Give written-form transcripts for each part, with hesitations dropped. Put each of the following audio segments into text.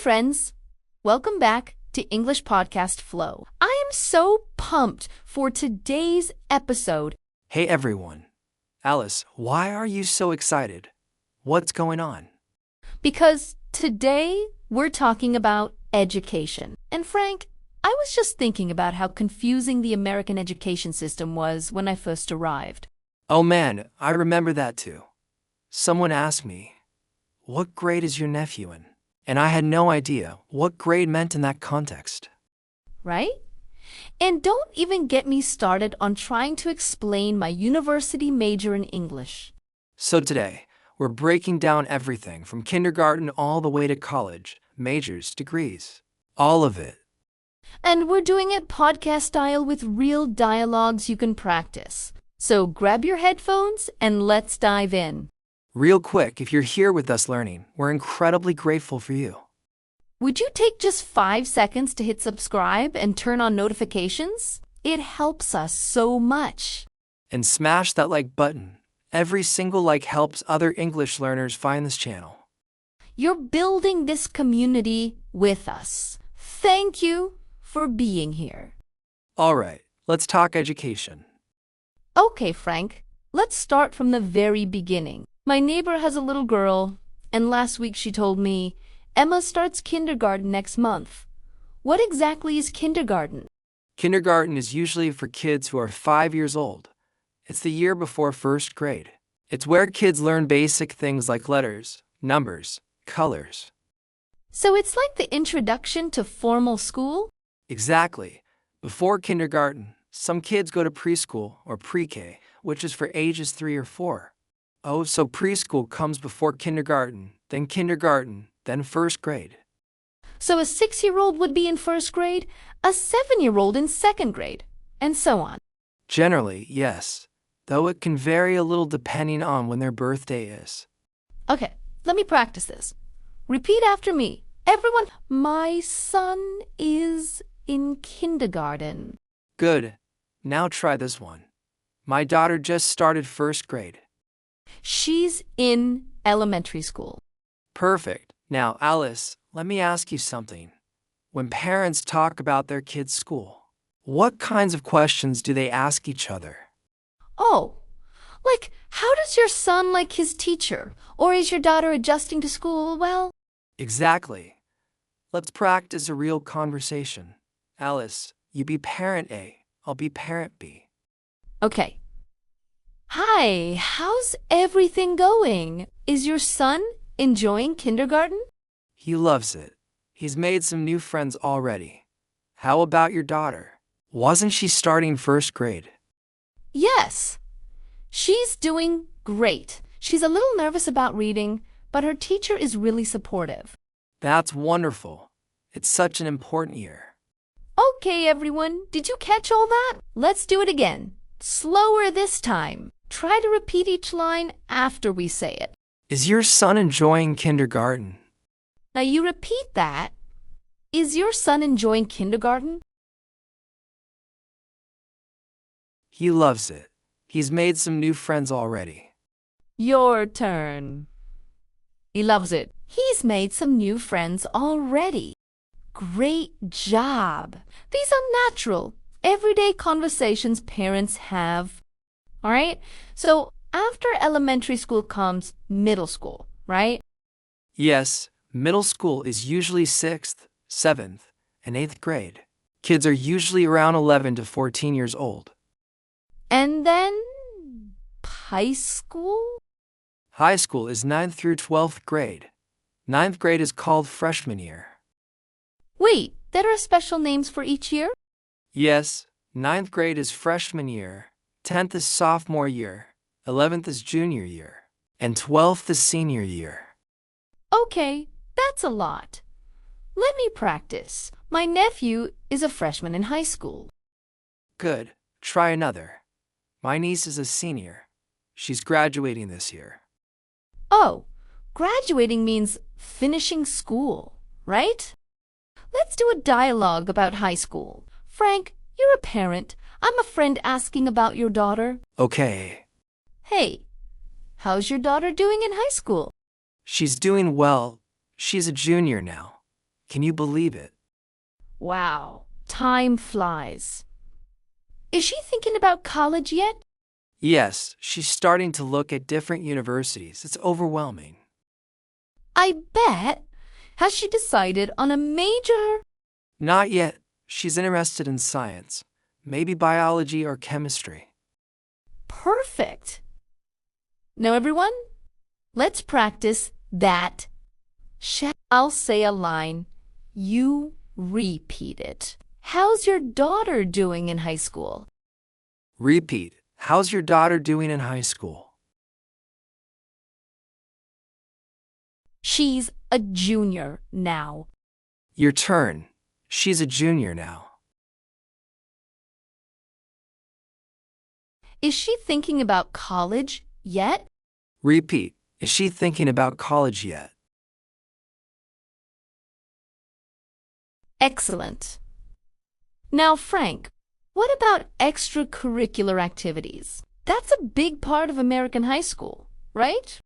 friends. Welcome back to English Podcast Flow. I am so pumped for today's episode. Hey everyone. Alice, why are you so excited? What's going on? Because today we're talking about education. And Frank, I was just thinking about how confusing the American education system was when I first arrived. Oh man, I remember that too. Someone asked me, "What grade is your nephew in?" And I had no idea what grade meant in that context. Right? And don't even get me started on trying to explain my university major in English. So today, we're breaking down everything from kindergarten all the way to college, majors, degrees, all of it. And we're doing it podcast style with real dialogues you can practice. So grab your headphones and let's dive in. Real quick, if you're here with us learning, we're incredibly grateful for you. Would you take just 5 seconds to hit subscribe and turn on notifications? It helps us so much. And smash that like button. Every single like helps other English learners find this channel. You're building this community with us. Thank you for being here. All right, let's talk education. Okay, Frank, let's start from the very beginning. My neighbor has a little girl, and last week she told me, Emma starts kindergarten next month. What exactly is kindergarten? Kindergarten is usually for kids who are 5 years old. It's the year before first grade. It's where kids learn basic things like letters, numbers, colors. So it's like the introduction to formal school? Exactly. Before kindergarten, some kids go to preschool or pre-K, which is for ages 3 or 4. Oh, so preschool comes before kindergarten, then first grade. So a 6-year-old would be in first grade, a 7-year-old in second grade, and so on. Generally, yes, though it can vary a little depending on when their birthday is. Okay, let me practice this. Repeat after me. Everyone, my son is in kindergarten. Good. Now try this one. My daughter just started first grade. She's in elementary school. Perfect. Now, Alice, let me ask you something. When parents talk about their kids' school, what kinds of questions do they ask each other? Oh, like, how does your son like his teacher? Or is your daughter adjusting to school well? Exactly. Let's practice a real conversation. Alice, you be parent A, I'll be parent B. Okay. Hi, how's everything going? Is your son enjoying kindergarten? He loves it. He's made some new friends already. How about your daughter? Wasn't she starting first grade? Yes. She's doing great. She's a little nervous about reading, but her teacher is really supportive. That's wonderful. It's such an important year. Okay, everyone, did you catch all that? Let's do it again. Slower this time. Try to repeat each line after we say it. Is your son enjoying kindergarten? Now you repeat that. Is your son enjoying kindergarten? He loves it. He's made some new friends already. Your turn. He loves it. He's made some new friends already. Great job. These are natural, everyday conversations parents have. All right? So after elementary school comes middle school, right? Yes, middle school is usually 6th, 7th, and 8th grade. Kids are usually around 11 to 14 years old. And then high school? High school is 9th through 12th grade. 9th grade is called freshman year. Wait, there are special names for each year? Yes, 9th grade is freshman year, 10th is sophomore year, 11th is junior year, and 12th is senior year. Okay, that's a lot. Let me practice. My nephew is a freshman in high school. Good. Try another. My niece is a senior. She's graduating this year. Oh, graduating means finishing school, right? Let's do a dialogue about high school. Frank, you're a parent. I'm a friend asking about your daughter. Okay. Hey, how's your daughter doing in high school? She's doing well. She's a junior now. Can you believe it? Wow, time flies. Is she thinking about college yet? Yes, she's starting to look at different universities. It's overwhelming. I bet. Has she decided on a major? Not yet. She's interested in science, maybe biology or chemistry. Perfect. Now, everyone, let's practice that. I'll say a line. You repeat it. How's your daughter doing in high school? Repeat. How's your daughter doing in high school? She's a junior now. Your turn. She's a junior now. Is she thinking about college yet? Repeat. Is she thinking about college yet? Excellent. Now, Frank, what about extracurricular activities? That's a big part of American high school, right?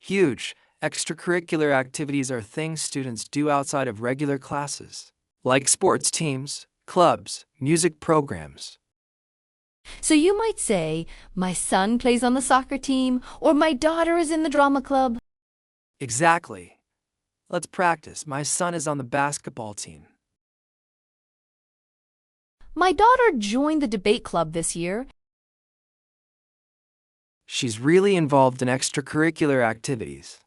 Huge. Extracurricular activities are things students do outside of regular classes, like sports teams, clubs, music programs. So you might say, my son plays on the soccer team, or my daughter is in the drama club. Exactly. Let's practice. My son is on the basketball team. My daughter joined the debate club this year. She's really involved in extracurricular activities.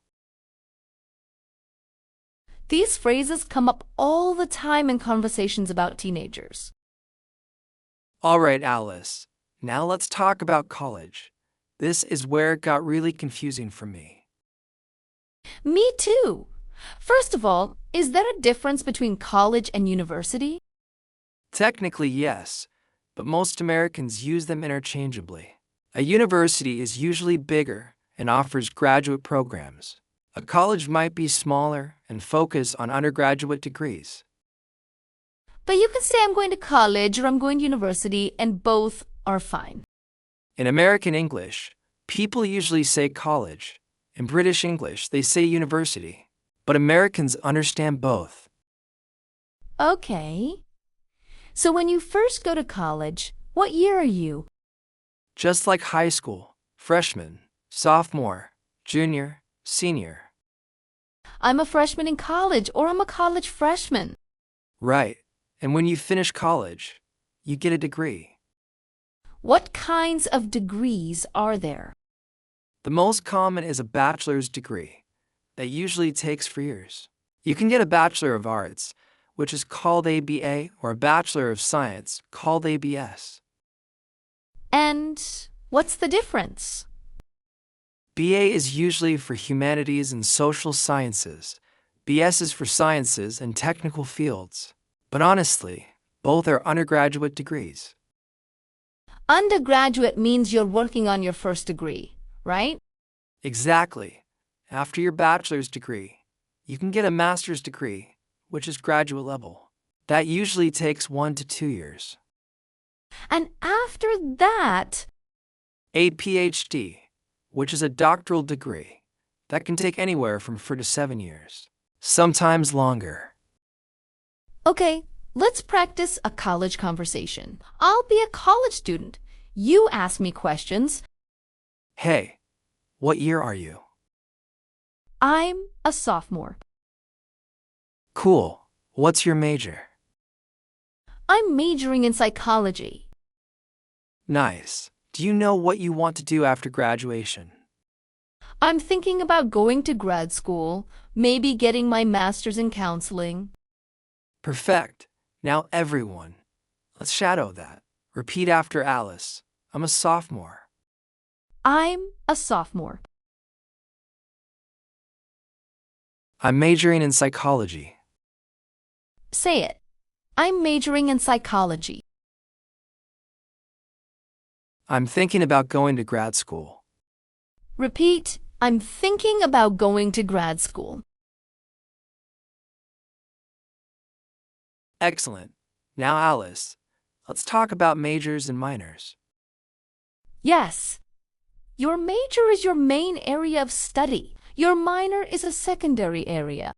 These phrases come up all the time in conversations about teenagers. All right, Alice. Now let's talk about college. This is where it got really confusing for me. Me too. First of all, is there a difference between college and university? Technically, yes, but most Americans use them interchangeably. A university is usually bigger and offers graduate programs. A college might be smaller and focus on undergraduate degrees. But you can say I'm going to college or I'm going to university, and both are fine. In American English, people usually say college. In British English, they say university. But Americans understand both. Okay. So when you first go to college, what year are you? Just like high school, freshman, sophomore, junior, senior. I'm a freshman in college, or I'm a college freshman. Right. And when you finish college, you get a degree. What kinds of degrees are there? The most common is a bachelor's degree. That usually takes 4 years. You can get a Bachelor of Arts, which is called ABA, or a Bachelor of Science, called ABS. And what's the difference? BA is usually for humanities and social sciences. BS is for sciences and technical fields. But honestly, both are undergraduate degrees. Undergraduate means you're working on your first degree, right? Exactly. After your bachelor's degree, you can get a master's degree, which is graduate level. That usually takes 1 to 2 years. And after that, A PhD, which is a doctoral degree, that can take anywhere from 4 to 7 years, sometimes longer. okay, let's practice a college conversation. I'll be a college student. You ask me questions. Hey, what year are you? I'm a sophomore. Cool. What's your major? I'm majoring in psychology. Nice. Do you know what you want to do after graduation? I'm thinking about going to grad school, maybe getting my master's in counseling. Perfect. Now everyone, let's shadow that. Repeat after Alice. I'm a sophomore. I'm a sophomore. I'm majoring in psychology. Say it. I'm majoring in psychology. I'm thinking about going to grad school. Repeat. I'm thinking about going to grad school. Excellent. Now, Alice, let's talk about majors and minors. Yes. Your major is your main area of study. Your minor is a secondary area.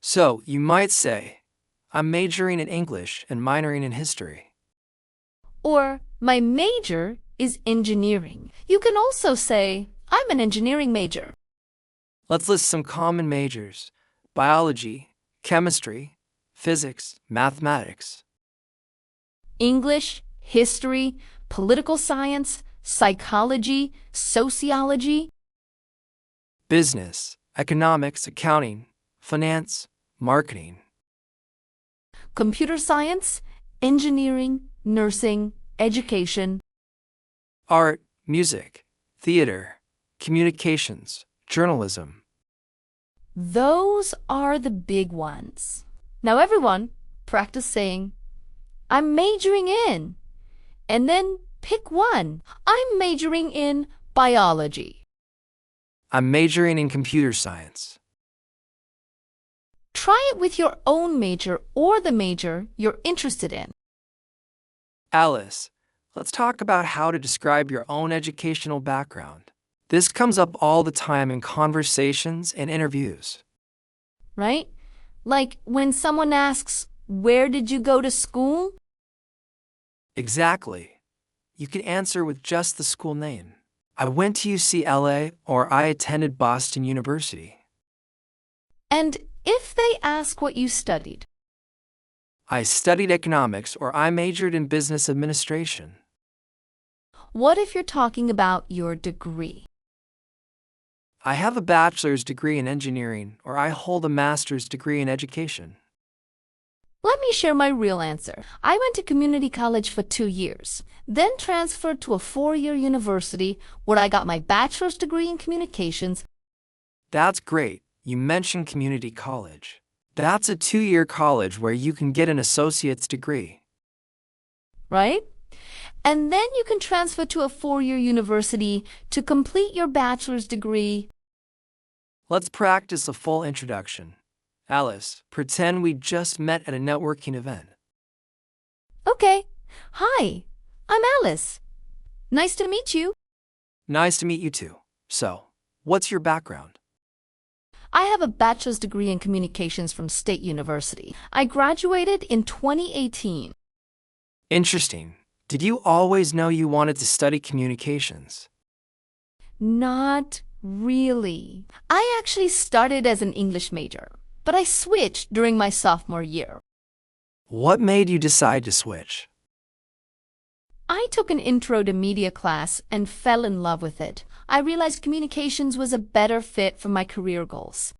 So you might say, I'm majoring in English and minoring in history. Or, my major is engineering. You can also say, I'm an engineering major. Let's list some common majors: biology, chemistry, physics, mathematics. English, history, political science, psychology, sociology. Business, economics, accounting, finance, marketing. Computer science, engineering, nursing, education. Art, music, theater, communications, journalism. Those are the big ones. Now everyone, practice saying, I'm majoring in, and then pick one. I'm majoring in biology. I'm majoring in computer science. Try it with your own major or the major you're interested in. Alice, let's talk about how to describe your own educational background. This comes up all the time in conversations and interviews. Right? Like when someone asks, where did you go to school? Exactly. You can answer with just the school name. I went to UCLA, or I attended Boston University. And if they ask what you studied, I studied economics, or I majored in business administration. what if you're talking about your degree? I have a bachelor's degree in engineering, or I hold a master's degree in education. Let me share my real answer. I went to community college for 2 years, then transferred to a 4-year university where I got my bachelor's degree in communications. That's great. You mentioned community college. That's a 2-year college where you can get an associate's degree. Right? And then you can transfer to a 4-year university to complete your bachelor's degree. Let's practice a full introduction. Alice, pretend we just met at a networking event. Okay. Hi, I'm Alice. Nice to meet you. Nice to meet you too. So, what's your background? I have a bachelor's degree in communications from State University. I graduated in 2018. Interesting. Did you always know you wanted to study communications? Not really. I actually started as an English major, but I switched during my sophomore year. What made you decide to switch? I took an intro to media class and fell in love with it. I realized communications was a better fit for my career goals.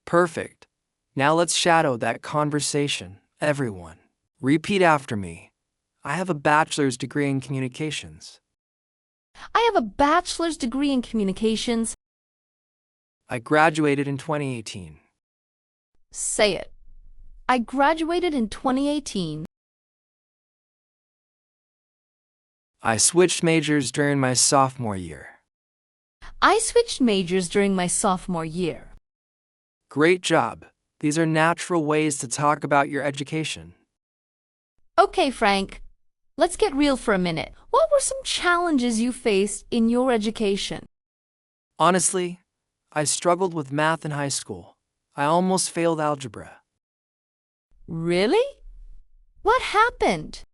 Perfect. Now let's shadow that conversation, everyone. Repeat after me. I have a bachelor's degree in communications. I have a bachelor's degree in communications. I graduated in 2018. Say it. I graduated in 2018. I switched majors during my sophomore year. I switched majors during my sophomore year. Great job. These are natural ways to talk about your education. Okay, Frank. Let's get real for a minute. What were some challenges you faced in your education? Honestly, I struggled with math in high school. I almost failed algebra. Really? What happened?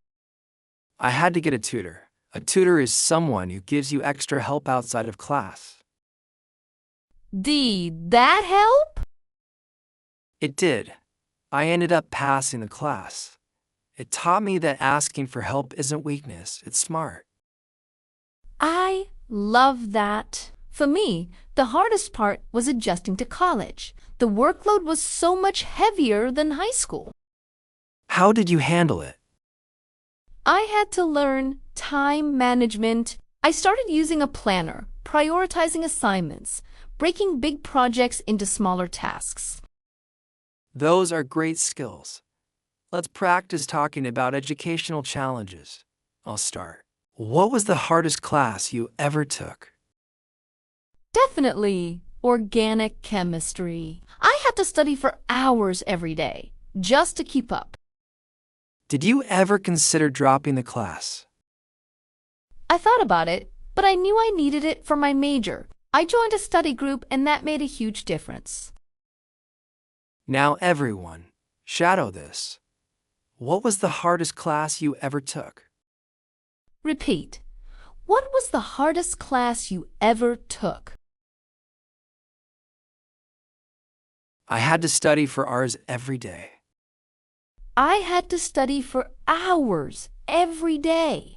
I had to get a tutor. A tutor is someone who gives you extra help outside of class. Did that help? It did. I ended up passing the class. It taught me that asking for help isn't weakness, it's smart. I love that. For me, the hardest part was adjusting to college. The workload was so much heavier than high school. How did you handle it? I had to learn time management. I started using a planner, prioritizing assignments, breaking big projects into smaller tasks. Those are great skills. Let's practice talking about educational challenges. I'll start. What was the hardest class you ever took? Definitely organic chemistry. I had to study for hours every day just to keep up. Did you ever consider dropping the class? I thought about it, but I knew I needed it for my major. I joined a study group and that made a huge difference. Now, everyone, shadow this. What was the hardest class you ever took? Repeat. What was the hardest class you ever took? I had to study for hours every day. I had to study for hours every day.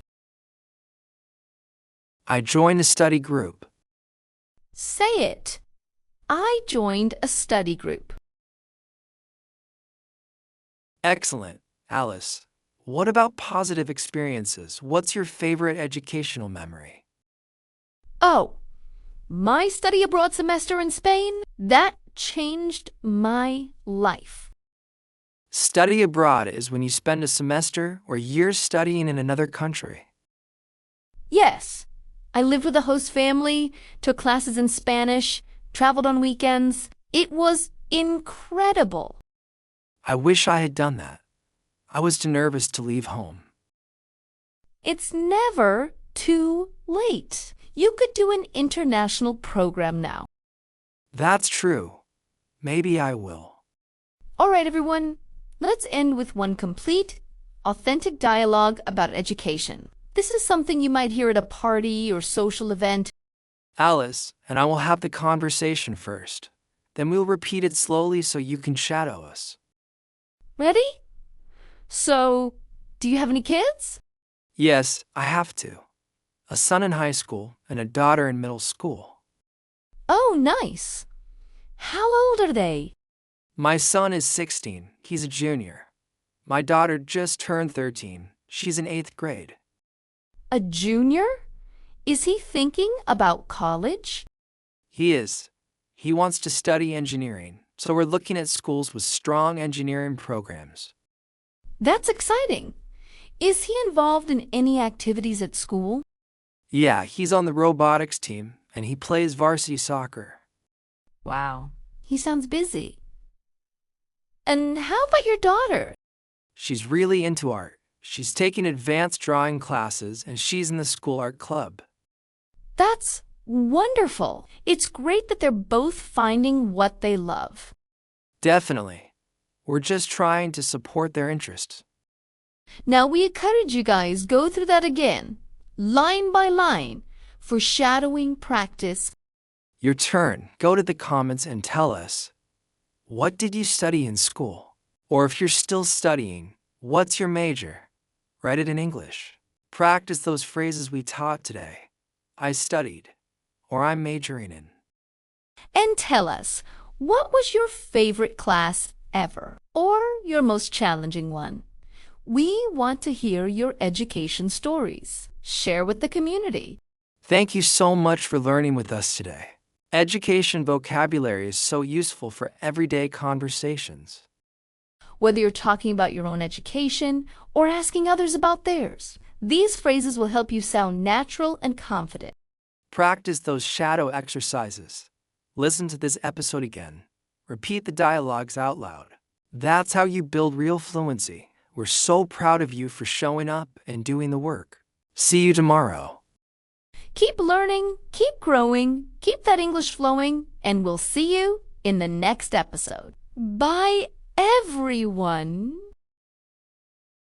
I joined a study group. Say it. I joined a study group. Excellent, Alice. What about positive experiences? What's your favorite educational memory? Oh, my study abroad semester in Spain, that changed my life. Study abroad is when you spend a semester or years studying in another country. Yes, I lived with a host family, took classes in Spanish, traveled on weekends. It was incredible. I wish I had done that. I was too nervous to leave home. It's never too late. You could do an international program now. That's true. Maybe I will. All right, everyone. Let's end with one complete, authentic dialogue about education. This is something you might hear at a party or social event. Alice and I will have the conversation first. Then we'll repeat it slowly so you can shadow us. Ready? So, do you have any kids? Yes, I have to. A son in high school and a daughter in middle school. Oh, nice. How old are they? My son is 16. He's a junior. My daughter just turned 13. She's in 8th grade. A junior? Is he thinking about college? He is. He wants to study engineering, so we're looking at schools with strong engineering programs. That's exciting. Is he involved in any activities at school? Yeah, he's on the robotics team, and he plays varsity soccer. Wow, he sounds busy. And how about your daughter? She's really into art. She's taking advanced drawing classes, and she's in the school art club. That's wonderful. It's great that they're both finding what they love. Definitely. We're just trying to support their interests. Now we encourage you guys go through that again, line by line, for shadowing practice. Your turn. Go to the comments and tell us, what did you study in school? Or if you're still studying, what's your major? Write it in English. Practice those phrases we taught today. I studied, or I'm majoring in. And tell us, what was your favorite class ever, or your most challenging one? We want to hear your education stories. Share with the community. Thank you so much for learning with us today. Education vocabulary is so useful for everyday conversations. Whether you're talking about your own education or asking others about theirs, these phrases will help you sound natural and confident. Practice those shadow exercises. Listen to this episode again. Repeat the dialogues out loud. That's how you build real fluency. We're so proud of you for showing up and doing the work. See you tomorrow. Keep learning, keep growing, keep that English flowing, and we'll see you in the next episode. Bye, everyone.